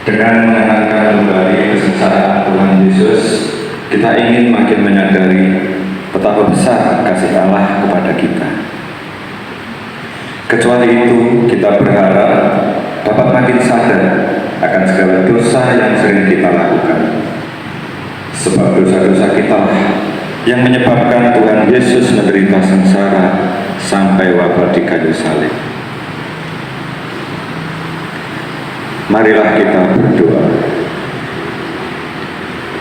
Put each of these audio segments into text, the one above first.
Dengan mengenangkan kembali kesengsaraan Tuhan Yesus, kita ingin makin menyadari betapa besar kasih Allah kepada kita. Kecuali itu, kita berharap dapat makin sadar akan segala dosa yang sering kita lakukan. Sebab dosa-dosa kita yang menyebabkan Tuhan Yesus menderita sengsara sampai wafat di kayu salib. Marilah kita berdoa.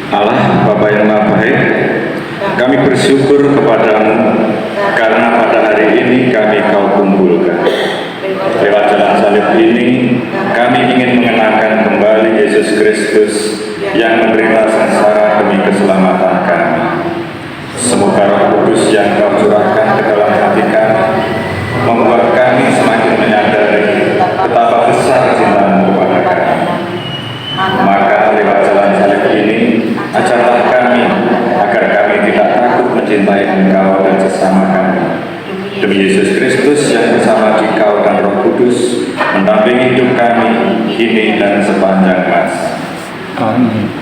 Allah Bapa yang Maha Baik, kami bersyukur kepadamu karena pada hari ini kami Kau kumpulkan. Lewat jalan salib ini, kami ingin mengenangkan kembali Yesus Kristus yang menderita sengsara demi keselamatan kami. Semoga Roh Kudus yang Kau curahkan ke dalam hati kami membuat kami semakin menyadari betapa besar cinta-Mu kepada kami. Maka lewat jalan salib ini, ajarlah kami agar kami tidak takut mencintai Engkau dan sesama kami. Demi Yesus Kristus yang bersama di Kau dan Roh Kudus mendampingi hidup kami kini dan sepanjang masa. Amin.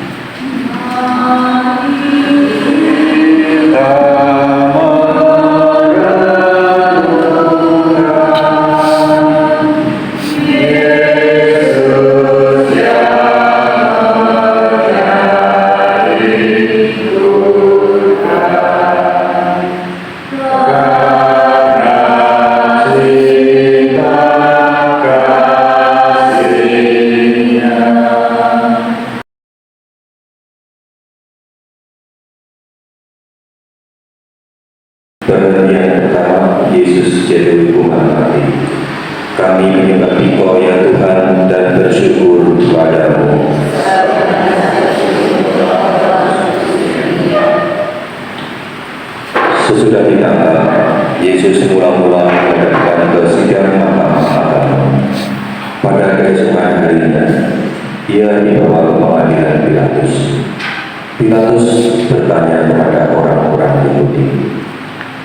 Yang pertama, Yesus jatuh hukuman mati. Kami menyembah Engkau ya Tuhan dan bersyukur kepadamu. Sesudah ditangkap, Yesus mula-mula menghadapkan ke sidang mahkamah agama. Pada keesokan harinya, ia dibawa ke pengadilan Pilatus. Pilatus bertanya kepada orang-orang Yahudi,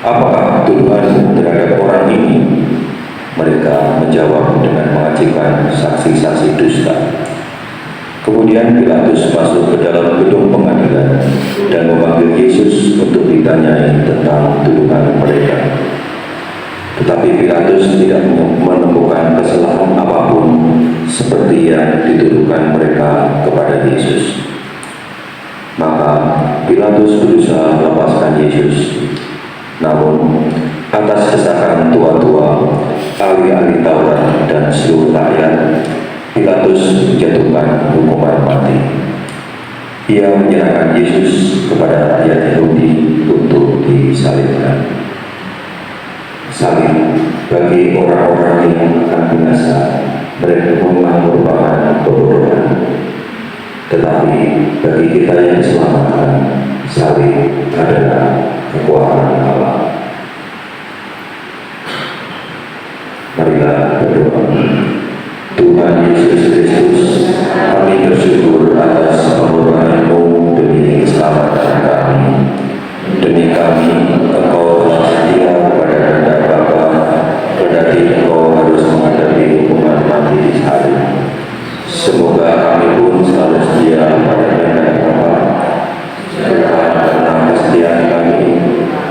"Apakah tuduhan terhadap orang ini?" Mereka menjawab dengan mengajukan saksi-saksi dusta. Kemudian Pilatus masuk ke dalam gedung pengadilan dan memanggil Yesus untuk ditanyai tentang tuduhan mereka. Tetapi Pilatus tidak menemukan kesalahan apapun seperti yang dituduhkan mereka kepada Yesus. Maka Pilatus berusaha melepaskan Yesus. Namun, atas desakan tua-tua, ahli-ahli Taurat dan seluruh rakyat, Pilatus menjatuhkan hukuman mati. Ia menyerahkan Yesus kepada rakyat Yahudi untuk disalibkan. Salib bagi orang-orang yang akan binasa, mereka memang merupakan kebodohan. Tetapi bagi kita yang diselamatkan, salib adalah kekuatan Allah. Marilah berdoa. Tuhan Yesus Kristus, kami bersyukur atas pengorbanan-Mu demi keselamatan kami. Demi kami, Engkau telah setia kepada kehendak Bapa, kendati Engkau harus menghadapi hukuman mati di salib. Semoga kami pun selalu setia pada kehendak Bapa. Karena kesetiaan kami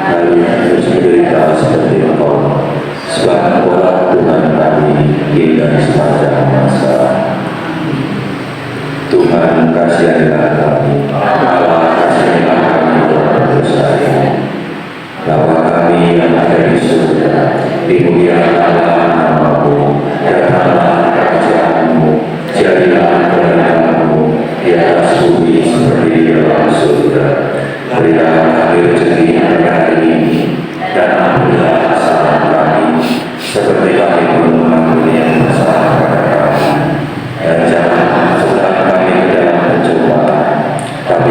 harus menderita seperti Engkau, sebab Engkaulah Tuhan kami hingga sepanjang masa. Tuhan kasihanilah kami, Allah kasihanilah kami berdosa ini. Bapa kami yang ada di surga, dimuliakanlah nama-Mu, datanglah kerajaan-Mu, jadilah kehendak-Mu di atas bumi seperti di dalam surga. Berilah kami rezeki pada hari ini, dan ampunilah kesalahan kami, seperti kami pun mengampuni yang bersalah kepada kami. Dan jangan masukkan kami ke dalam pencobaan, tapi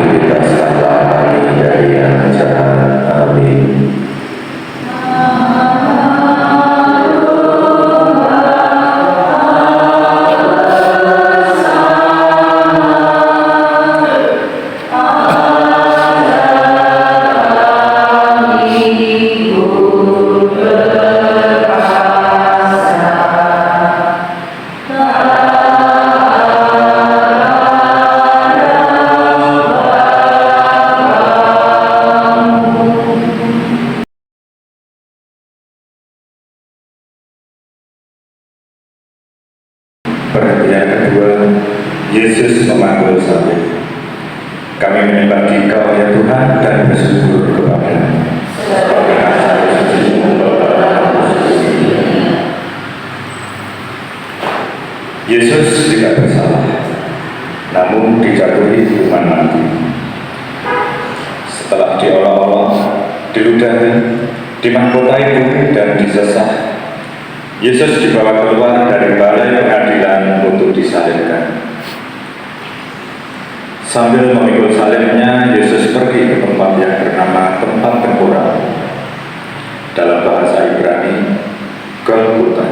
Yesus memanggul salib. Kami menyembah Engkau ya Tuhan dan bersyukur kepada-Mu. Yesus tidak bersalah, namun dijatuhi hukuman mati. Setelah diolok-olok, diludahi, dimahkotai bumi dan disesah, Yesus dibawa keluar dari balai pengadilan untuk disalibkan. Sambil memikul salibnya, Yesus pergi ke tempat yang bernama tempat tengkorak. Dalam bahasa Ibrani, Golgota.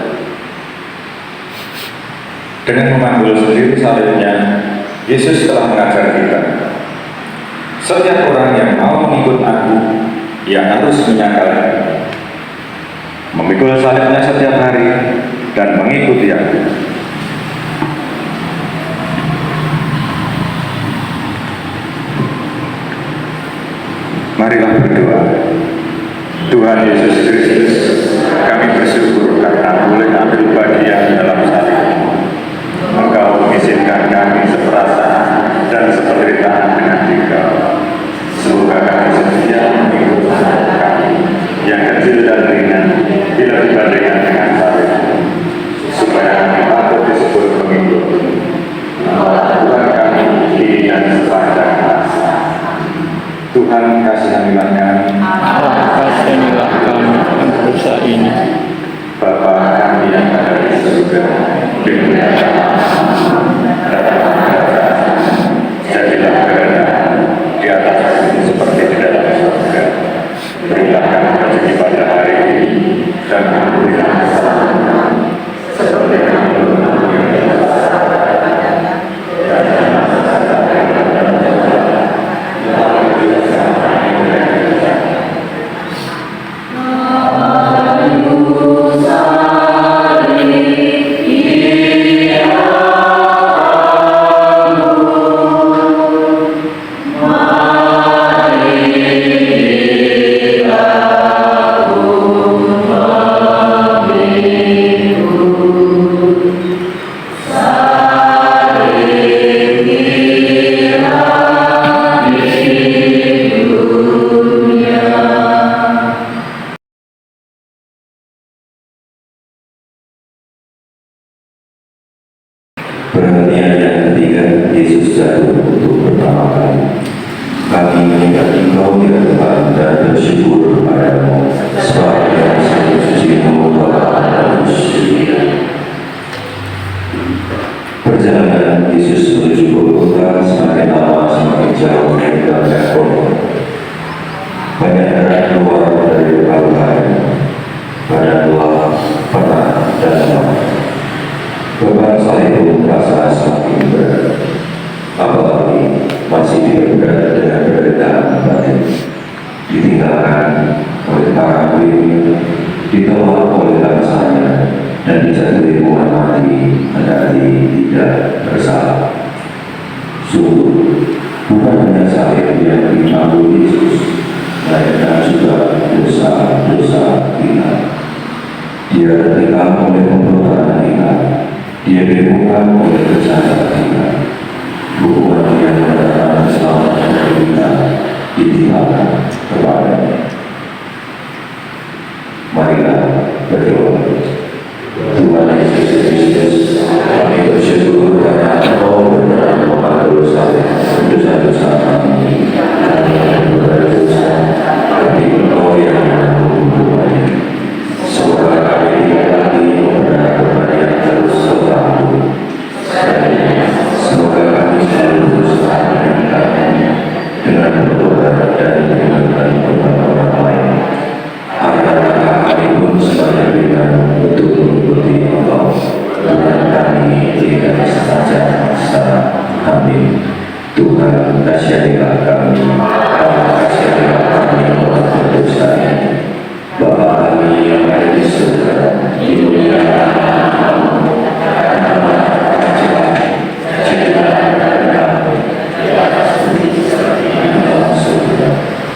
Dengan memanggul sendiri salibnya, Yesus telah mengajar kita. Setiap orang yang mau mengikut Aku, ia harus menyangkalnya, memikul salibnya setiap hari, dan mengikuti Aku. Marilah berdoa. Tuhan Yesus Kristus, kami bersyukur karena boleh ambil bagian dalam salib-Mu. Engkau mengizinkan kami seperasaan dan sependeritaan dengan Engkau. Semoga kami setia mengikut kami yang kecil dan ringan bila dibandingkan dengan salib-Mu, supaya kami patut disebut pengikut-Mu. Tuhan kami kini dan sepanjang masa. Tuhan kasihanilah kami. Kasihanilah kami yang dosa ini. Bapa kami yang ada di surga, dimuliakanlah namamu, datanglah kerajaanmu, jadilah kehendak-Mu di atas bumi seperti di dalam surga. Berilah kami rezeki pada hari ini, dan ampunilah kesalahan kami, seperti kami mengampuni kesalahan kami. Dan jangan sesat kami dalam percobaan, tetapi bebaskanlah kami dari yang jahat. Perhatian yang ketiga, Yesus jatuh untuk pertama kali. Kami menyembah Engkau ya Tuhan dan bersyukur kepada-Mu, sebab dengan salib suci-Mu Bapa dan Kudus. Perjalanan Yesus menuju Golgota semakin lama semakin jauh dari Golgota. Banyak darah keluar dari luka-lukanya, badan lelah, penat, dan lemah. Beban salib pun terasa semakin berat, apalagi masih diperberat dengan penderitaan batin, ditinggalkan oleh para murid, ditolak oleh bangsanya, dan dijatuhi hukuman mati kendati tidak bersalah. Sungguh, bukan hanya salib yang dimanggul Yesus, melainkan juga dosa-dosa kita. Dia tertikam oleh pemberontakan kita. Dia ditemukan oleh kesalahan kita. Hukuman yang mendatangkan selamat bagi kita ditinggalkan kepada-Nya. Marilah berdoa. Tuhan Yesus Kristus, kami bersyukur karena Engkau benar memanggul salib dosa-dosa kami. Kami berdosa, tapi Engkau yang menanggung hukumannya. Semoga kami tidak lagi membenar kepada yang terus terlalu. Semoga kami selalu berusaha meningkatkannya dengan berdoa dan mendengarkan orang lain. Agar kami pun sebanyak dengan untuk mengikuti Engkau. Tuhan kami tidak saja secara amin. Tuhan kasihanilah kami. Kasihanilah kami orang berdosa ini. Bapa kami yang ada di surga, dimuliakanlah namamu, datanglah kerajaanmu, jadilah kehendakmu di atas bumi seperti di dalam surga.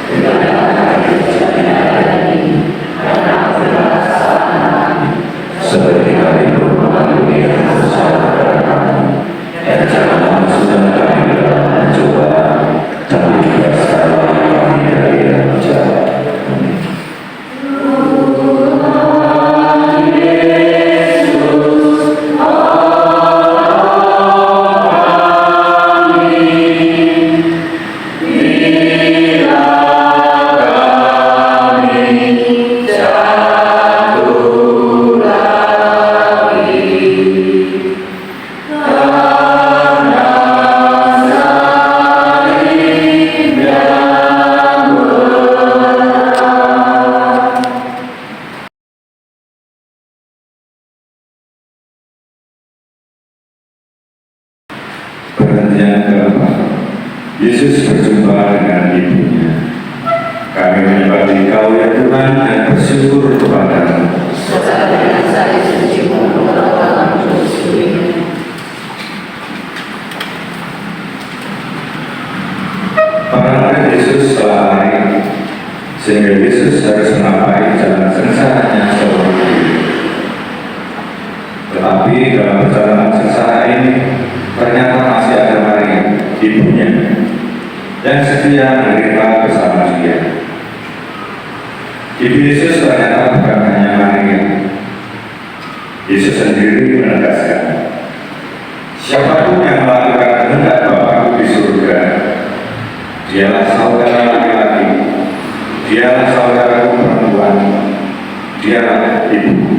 Berikanlah kami rezeki hari ini, dan ampunilah kesalahan kami, seperti kami pun mengampuni dosa kepada kami, dan jangan masukkan kami dalam pencobaan, tapi bebaskanlah kami dari yang jahat. Amin. Perhentian keempat, Yesus berjumpa dengan ibunya. Kami menyembah Engkau ya Tuhan dan bersyukur kepadamu. Para Yesus telah lari, sehingga Yesus harus menampai jalan sengsaranya seorang diri. Tetapi dalam perjalanan sengsara ini, ternyata masih ada Maria, ibunya, yang setia menderita bersama dia. Ibu Yesus ternyata bukan hanya Maria. Yesus sendiri menegaskan, siapapun yang melakukan kehendak Bapa di surga, dialah saudara laki-laki, dialah saudaraku perempuan, dialah ibu.